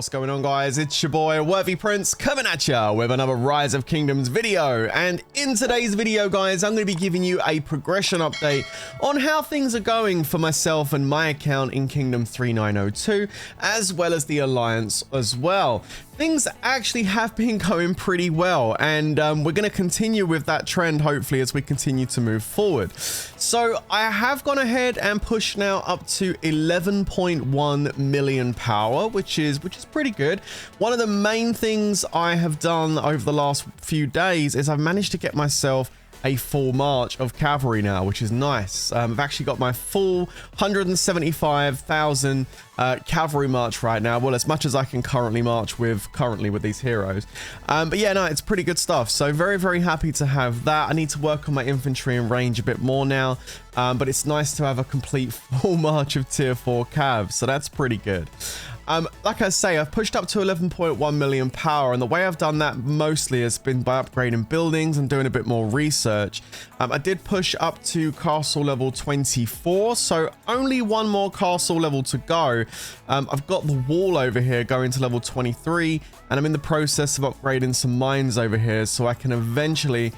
What's going on, guys? It's your boy Worthy Prince coming at ya with another Rise of Kingdoms video. And in today's video, guys, I'm going to be giving you a progression update on how things are going for myself and my account in Kingdom 3902, as well as the Alliance as well. Things actually have been going pretty well, and we're going to continue with that trend hopefully as we continue to move forward. So I have gone ahead and pushed now up to 11.1 million power, which is pretty good. One of the main things I have done over the last few days is I've managed to get myself a full march of cavalry now, which is nice. I've actually got my full 175,000 cavalry march right now. Well, as much as I can currently march with these heroes. But yeah, no, it's pretty good stuff. So very, very happy to have that. I need to work on my infantry and range a bit more now. But it's nice to have a complete full march of tier 4 cavs. So that's pretty good. Like I say, I've pushed up to 11.1 million power, and the way I've done that mostly has been by upgrading buildings and doing a bit more research. I did push up to castle level 24, so only one more castle level to go. I've got the wall over here going to level 23, and I'm in the process of upgrading some mines over here so I can eventually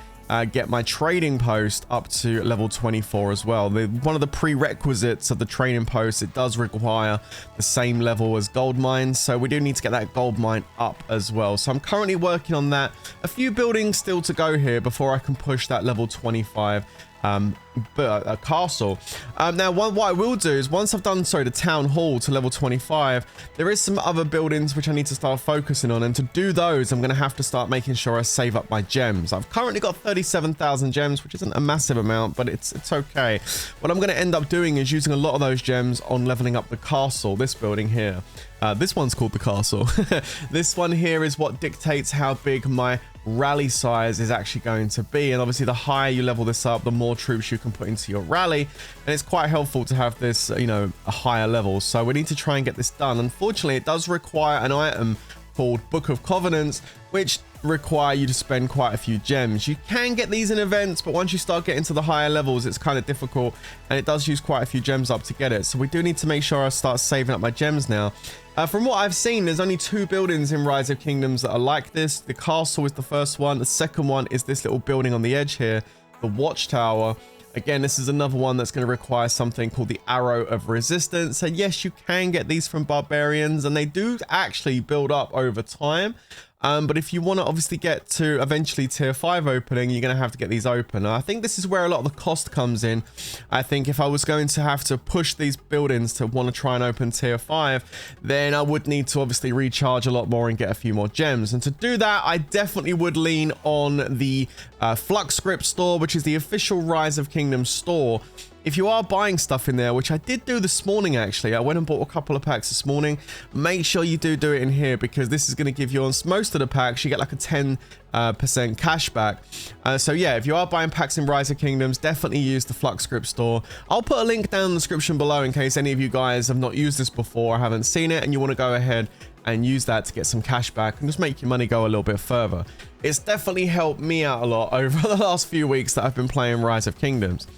get my trading post up to level 24 as well. One of the prerequisites of the trading post, it does require the same level as gold mines, so we do need to get that gold mine up as well. So I'm currently working on that. A few buildings still to go here before I can push that level 25 a castle. Now what I will do is once I've done the town hall to level 25, there is some other buildings which I need to start focusing on, and to do those I'm going to have to start making sure I save up my gems. I've currently got 37,000 gems, which isn't a massive amount, but it's okay. What I'm going to end up doing is using a lot of those gems on leveling up the castle, this building here. This one's called the castle. This one here is what dictates how big my rally size is actually going to be, and obviously the higher you level this up, the more troops you can put into your rally, and it's quite helpful to have this, you know, a higher level. So we need to try and get this done. Unfortunately, it does require an item called Book of Covenants, which require you to spend quite a few gems. You can get these in events, but once you start getting to the higher levels, it's kind of difficult, and it does use quite a few gems up to get it. So we do need to make sure I start saving up my gems now. From what I've seen, there's only 2 buildings in Rise of Kingdoms that are like this. The castle is the first one. The second one is this little building on the edge here, the watchtower. Again, this is another one that's going to require something called the Arrow of Resistance. And yes, you can get these from barbarians, and they do actually build up over time. But if you want to obviously get to eventually tier 5 opening, you're going to have to get these open. And I think this is where a lot of the cost comes in. I think if I was going to have to push these buildings to want to try and open tier 5, then I would need to obviously recharge a lot more and get a few more gems. And to do that, I definitely would lean on the Flux Script store, which is the official Rise of Kingdoms store. If you are buying stuff in there, which I did do this morning actually, I went and bought a couple of packs this morning. Make sure you do it in here, because this is going to give you on most of the packs, you get like a 10% cashback. So yeah, if you are buying packs in Rise of Kingdoms, definitely use the Flux Script store. I'll put a link down in the description below in case any of you guys have not used this before or haven't seen it and you want to go ahead and use that to get some cash back and just make your money go a little bit further. It's definitely helped me out a lot over the last few weeks that I've been playing Rise of Kingdoms.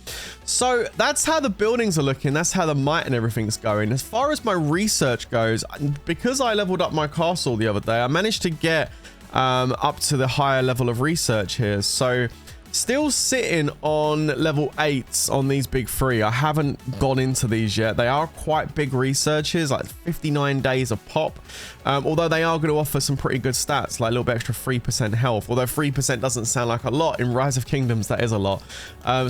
So that's how the buildings are looking. That's how the might and everything's going. As far as my research goes, because I leveled up my castle the other day, I managed to get up to the higher level of research here. So still sitting on level 8 on these big 3. I haven't gone into these yet. They are quite big researches, like 59 days a pop. Although they are going to offer some pretty good stats, like a little bit extra 3% health. Although 3% doesn't sound like a lot, in Rise of Kingdoms that is a lot.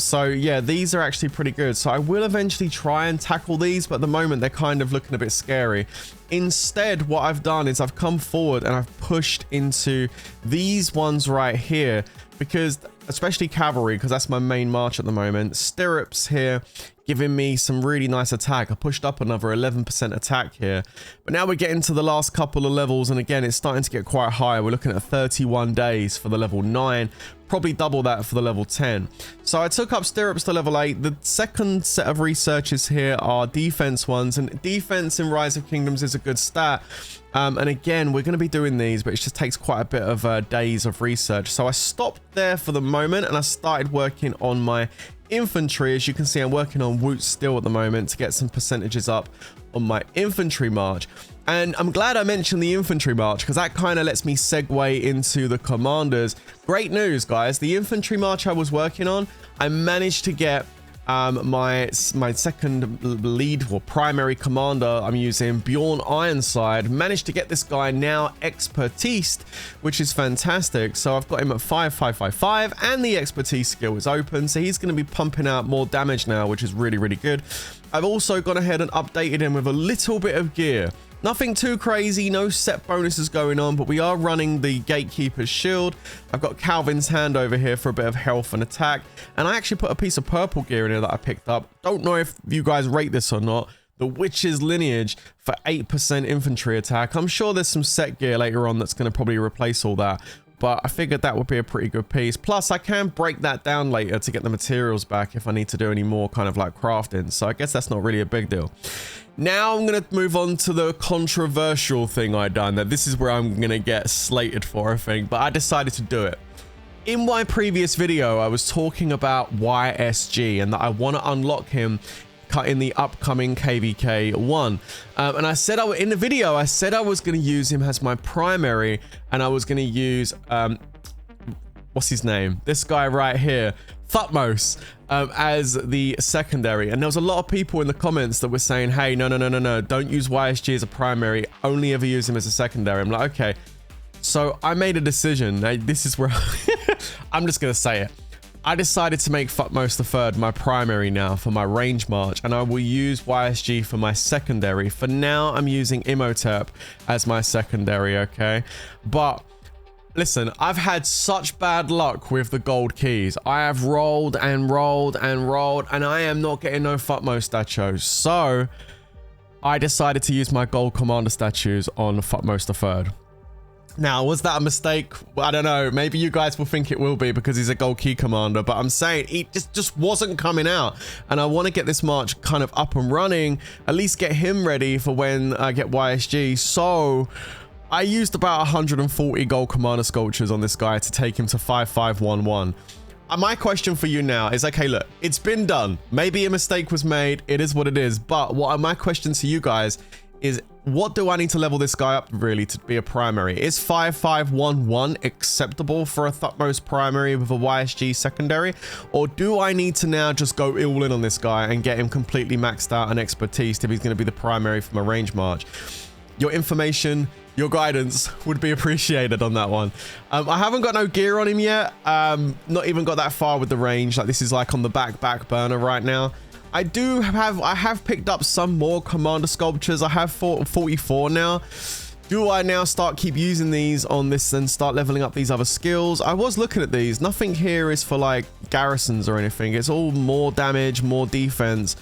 So yeah, these are actually pretty good. So I will eventually try and tackle these, but at the moment they're kind of looking a bit scary. Instead, what I've done is I've come forward and I've pushed into these ones right here, because especially cavalry, because that's my main march at the moment. Stirrups here giving me some really nice attack. I pushed up another 11% attack here, but now we're getting to the last couple of levels, and again it's starting to get quite high. We're looking at 31 days for the level 9, probably double that for the level 10. So I took up stirrups to level 8. The second set of researches here are defense ones, and defense in Rise of Kingdoms is a good stat. And again, we're going to be doing these, but it just takes quite a bit of days of research. So I stopped there for the moment and I started working on my infantry. As you can see, I'm working on Woot still at the moment to get some percentages up on my infantry march. And I'm glad I mentioned the infantry march because that kind of lets me segue into the commanders. Great news, guys. The infantry march I was working on, I managed to get my second lead or primary commander I'm using, Bjorn Ironside, managed to get this guy now expertised, which is fantastic. So I've got him at 5555 and the expertise skill is open, so he's going to be pumping out more damage now, which is really, really good. I've also gone ahead and updated him with a little bit of gear. Nothing too crazy, no set bonuses going on, but we are running the Gatekeeper's Shield. I've got Calvin's Hand over here for a bit of health and attack. And I actually put a piece of purple gear in here that I picked up. Don't know if you guys rate this or not. The Witch's Lineage for 8% infantry attack. I'm sure there's some set gear later on that's going to probably replace all that. But I figured that would be a pretty good piece. Plus, I can break that down later to get the materials back if I need to do any more kind of like crafting. So I guess that's not really a big deal. Now I'm going to move on to the controversial thing I done. That this is where I'm going to get slated for, I think. But I decided to do it. In my previous video, I was talking about YSG and that I want to unlock him in the upcoming KVK 1. And I said in the video, I said I was going to use him as my primary and I was going to use, what's his name? This guy right here, Thutmose, as the secondary. And there was a lot of people in the comments that were saying, hey, no, don't use YSG as a primary, only ever use him as a secondary. I'm like, okay. So I made a decision. This is where I'm just going to say it. I decided to make Thutmose III my primary now for my range march, and I will use YSG for my secondary. For now, I'm using Imhotep as my secondary, okay? But listen, I've had such bad luck with the gold keys. I have rolled and rolled and rolled, and I am not getting no Thutmose statues. So I decided to use my gold commander statues on Thutmose III. Now, was that a mistake? I don't know. Maybe you guys will think it will be because he's a gold key commander, but I'm saying it just wasn't coming out. And I want to get this march kind of up and running, at least get him ready for when I get YSG. So I used about 140 gold commander sculptures on this guy to take him to 5511. My question for you now is, okay, look, it's been done. Maybe a mistake was made. It is what it is. But what are my questions to you guys is, what do I need to level this guy up really to be a primary? Is 5511 acceptable for a Thutmose primary with a YSG secondary? Or do I need to now just go all in on this guy and get him completely maxed out and expertise if he's going to be the primary for my range march? Your information, your guidance would be appreciated on that one. I haven't got no gear on him yet. Not even got that far with the range. Like, this is like on the back burner right now. I have picked up some more commander sculptures. I have 44 now. Do I now keep using these on this and start leveling up these other skills? I was looking at these. Nothing here is for like garrisons or anything. It's all more damage, more defense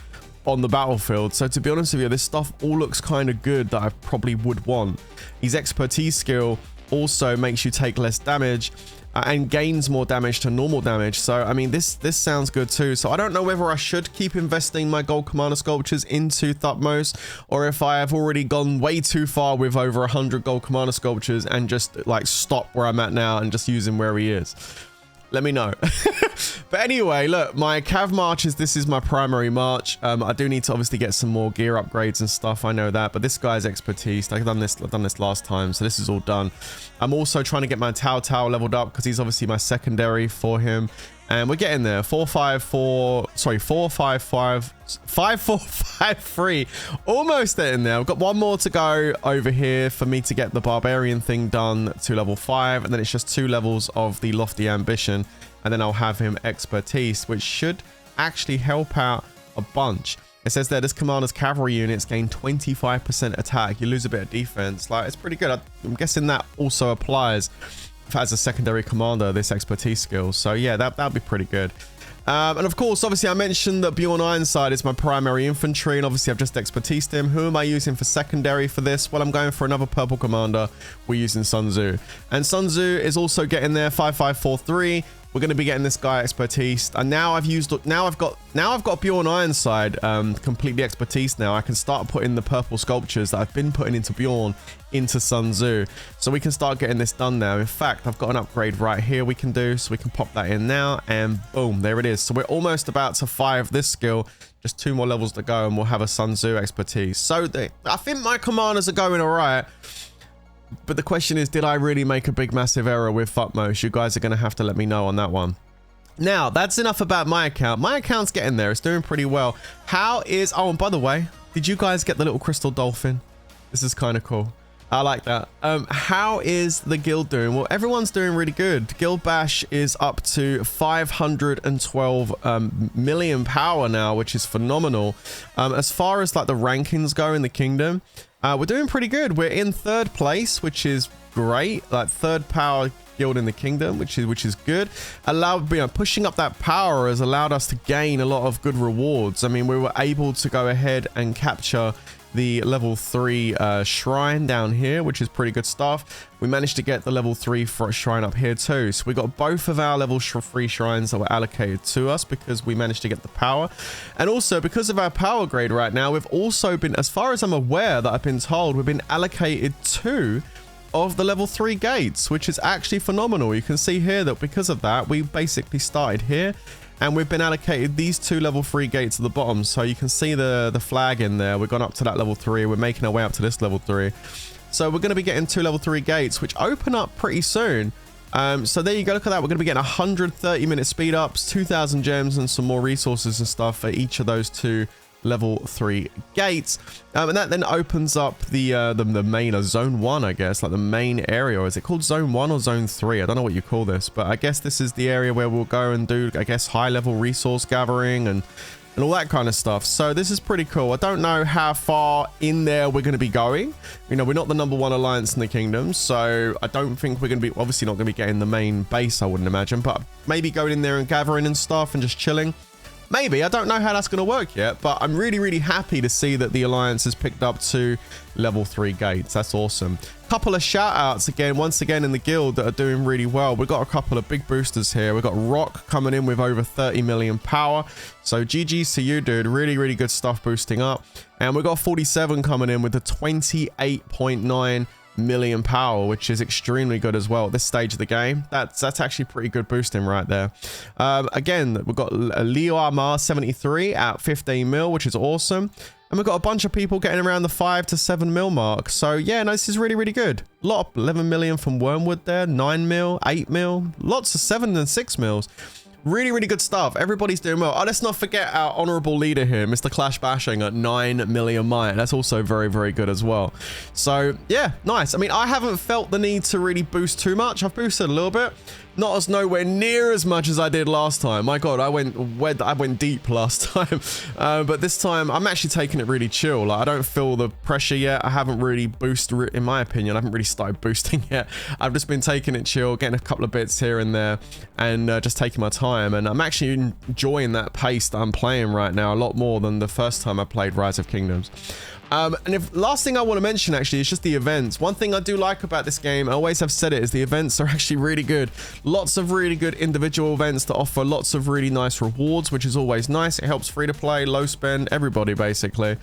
on the battlefield. So to be honest with you, this stuff all looks kind of good that I probably would want. His expertise skill also makes you take less damage and gains more damage to normal damage. So I mean, this sounds good too. So I don't know whether I should keep investing my gold commander sculptures into Thutmose, or if I have already gone way too far with over 100 gold commander sculptures and just like stop where I'm at now and just use him where he is. Let me know. But anyway, look, my Cav marches, this is my primary march. I do need to obviously get some more gear upgrades and stuff, I know that, but this guy's expertise, I've done this last time, so this is all done. I'm also trying to get my Tao leveled up because he's obviously my secondary for him. And we're getting there. 5453. Almost getting there. I've got one more to go over here for me to get the barbarian thing done to level 5. And then it's just 2 levels of the lofty ambition. And then I'll have him expertise, which should actually help out a bunch. It says there, this commander's cavalry units gain 25% attack. You lose a bit of defense. Like, it's pretty good. I'm guessing that also applies as a secondary commander, this expertise skill. So yeah, that'd be pretty good. And of course, obviously I mentioned that Bjorn Ironside is my primary infantry, and obviously I've just expertised him. Who am I using for secondary for this? Well, I'm going for another purple commander. We're using Sun Tzu, and Sun Tzu is also getting there. 5543. we're going to be getting this guy expertise. And now I've got Bjorn Ironside completely expertise now. I can start putting the purple sculptures that I've been putting into Bjorn into Sun Tzu. So we can start getting this done now. In fact, I've got an upgrade right here we can do. So we can pop that in now and boom, there it is. So we're almost about to 5 this skill. Just 2 more levels to go and we'll have a Sun Tzu expertise. So I think my commanders are going all right. But the question is, did I really make a big massive error with Futmos? You guys are going to have to let me know on that one. Now, that's enough about my account. My account's getting there. It's doing pretty well. How is... Oh, and by the way, did you guys get the little crystal dolphin? This is kind of cool. I like that. How is the guild doing? Well, everyone's doing really good. Guild Bash is up to 512 million power now, which is phenomenal. As far as like the rankings go in the kingdom, we're doing pretty good. We're in 3rd place, which is great. Like 3rd power guild in the kingdom, which is good. Pushing up that power has allowed us to gain a lot of good rewards. I mean, we were able to go ahead and capture the level 3 shrine down here, which is pretty good stuff. We managed to get the level 3 shrine up here too. So we got both of our level 3 shrines that were allocated to us because we managed to get the power. And also because of our power grade right now, we've also been, as far as I'm aware that I've been told, we've been allocated 2 of the level 3 gates, which is actually phenomenal. You can see here that because of that, we basically started here and we've been allocated these 2 level 3 gates at the bottom. So you can see the flag in there. We've gone up to that level 3. We're making our way up to this level 3. So we're going to be getting 2 level 3 gates, which open up pretty soon. So there you go. Look at that. We're going to be getting 130-minute speed ups, 2,000 gems, and some more resources and stuff for each of those 2 level 3 gates. And that then opens up the main zone 1, I guess, like the main area. Or is it called zone 1 or zone 3? I don't know what you call this, but I guess this is the area where we'll go and do, I guess, high level resource gathering and all that kind of stuff. So this is pretty cool. I don't know how far in there we're going to be going. You know, we're not the #1 alliance in the kingdom, so I don't think we're going to be, obviously not going to be getting the main base, I wouldn't imagine, but maybe going in there and gathering and stuff and just chilling. Maybe. I don't know how that's going to work yet, but I'm really, really happy to see that the Alliance has picked up 2 level 3 gates. That's awesome. Couple of shout outs again, once again in the guild that are doing really well. We've got a couple of big boosters here. We've got Rock coming in with over 30 million power. So GG's to you, dude. Really, really good stuff boosting up. And we've got 47 coming in with a 28.9 million power, which is extremely good as well at this stage of the game. That's actually pretty good boosting right there. Again, we've got Leo Armar 73 at 15 mil, which is awesome. And we've got a bunch of people getting around the 5 to 7 mil mark. So yeah, no, this is really, really good. A lot of 11 million from Wormwood there, 9 mil, 8 mil, lots of 7 and 6 mils. Really, really good stuff. Everybody's doing well. Oh, let's not forget our honorable leader here, Mr. Clash Bashing at 9 million might. That's also very, very good as well. So yeah, nice. I mean, I haven't felt the need to really boost too much. I've boosted a little bit. Not as nowhere near as much as I did last time. My God, I went deep last time. But this time I'm actually taking it really chill. Like, I don't feel the pressure yet. I haven't really boosted, in my opinion, I haven't really started boosting yet. I've just been taking it chill, getting a couple of bits here and there and just taking my time. And I'm actually enjoying that pace that I'm playing right now a lot more than the first time I played Rise of Kingdoms. And last thing I want to mention actually is just the events. One thing I do like about this game, I always have said it, is the events are actually really good. Lots of really good individual events that offer lots of really nice rewards, which is always nice. It helps free to play, low spend, everybody basically.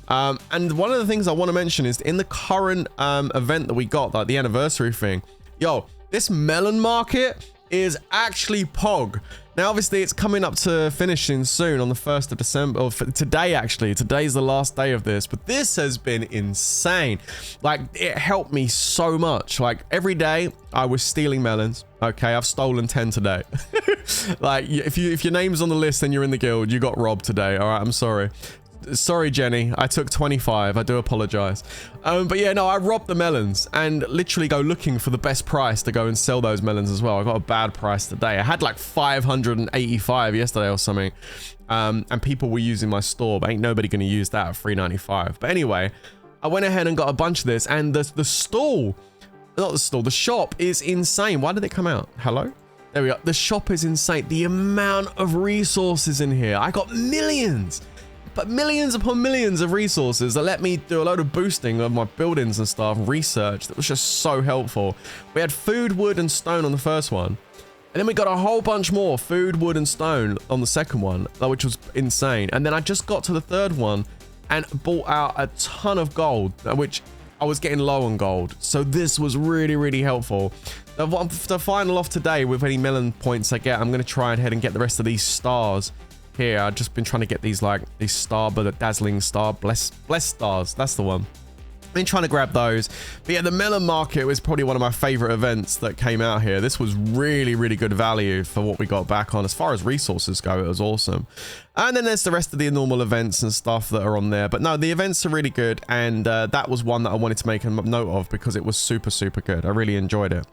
And one of the things I want to mention is in the current event that we got, like the anniversary thing, yo, this melon market is actually pog. Now, obviously, it's coming up to finishing soon on the 1st of December, or today, actually. Today's the last day of this, but this has been insane. Like, it helped me so much. Like, every day, I was stealing melons. Okay, I've stolen 10 today. Like, if your name's on the list and you're in the guild, you got robbed today. All right, I'm sorry. Sorry, Jenny. I took 25. I do apologize. But yeah, no, I robbed the melons and literally go looking for the best price to go and sell those melons as well. I got a bad price today. I had like 585 yesterday or something. And people were using my store, but ain't nobody going to use that at 395. But anyway, I went ahead and got a bunch of this, and the shop is insane. Why did it come out? Hello? There we go. The shop is insane. The amount of resources in here. I got millions. But millions upon millions of resources that let me do a load of boosting of my buildings and stuff, research. That was just so helpful. We had food, wood, and stone on the first one. And then we got a whole bunch more food, wood, and stone on the second one, which was insane. And then I just got to the third one and bought out a ton of gold, which I was getting low on gold. So this was really, really helpful. The final off today with any melon points I get, I'm going to try and head and get the rest of these stars here. I've just been trying to get these, like, these star, but the dazzling star, blessed stars. That's the one. Been trying to grab those. But yeah, the melon market was probably one of my favorite events that came out here. This was really, really good value for what we got back on. As far as resources go, it was awesome. And then there's the rest of the normal events and stuff that are on there. But no, the events are really good. And that was one that I wanted to make a note of because it was super, super good. I really enjoyed it.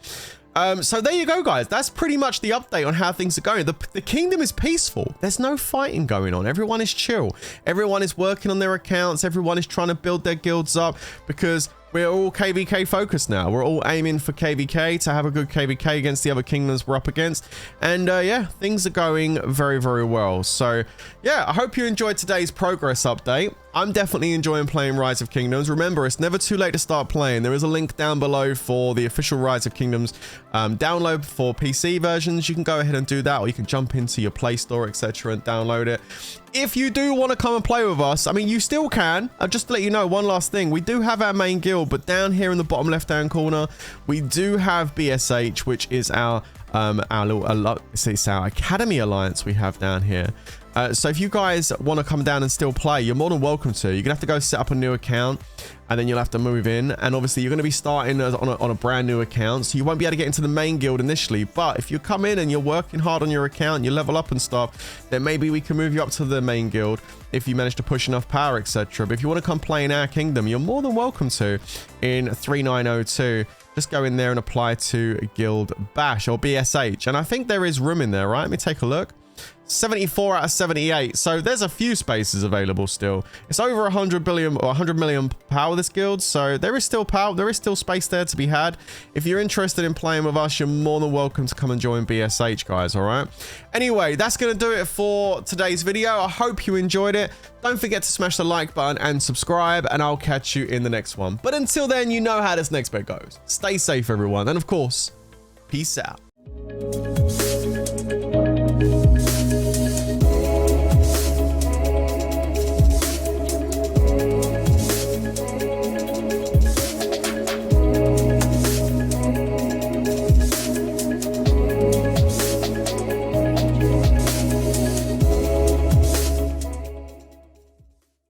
So there you go, guys. That's pretty much the update on how things are going. The kingdom is peaceful. There's no fighting going on. Everyone is chill. Everyone is working on their accounts. Everyone is trying to build their guilds up because we're all KVK focused now. We're all aiming for KVK to have a good KVK against the other kingdoms we're up against. And yeah, things are going very, very well. So yeah, I hope you enjoyed today's progress update. I'm definitely enjoying playing Rise of Kingdoms. Remember, it's never too late to start playing. There is a link down below for the official Rise of Kingdoms download for PC versions. You can go ahead and do that, or you can jump into your Play Store, etc., and download it. If you do want to come and play with us, I mean, you still can. Just to let you know, one last thing. We do have our main guild, but down here in the bottom left-hand corner, we do have BSH, which is our it's our Academy Alliance we have down here. So if you guys want to come down and still play, you're more than welcome to. You're going to have to go set up a new account, and then you'll have to move in. And obviously, you're going to be starting on a brand new account, so you won't be able to get into the main guild initially. But if you come in and you're working hard on your account, you level up and stuff, then maybe we can move you up to the main guild if you manage to push enough power, etc. But if you want to come play in our kingdom, you're more than welcome to in 3902. Just go in there and apply to Guild Bash or BSH. And I think there is room in there, right? Let me take a look. 74 out of 78. So there's a few spaces available still. It's over 100 billion or 100 million power, this guild. So there is still power. There is still space there to be had. If you're interested in playing with us, you're more than welcome to come and join BSH, guys. All right. Anyway, that's going to do it for today's video. I hope you enjoyed it. Don't forget to smash the like button and subscribe, and I'll catch you in the next one. But until then, you know how this next bit goes. Stay safe, everyone. And of course, peace out.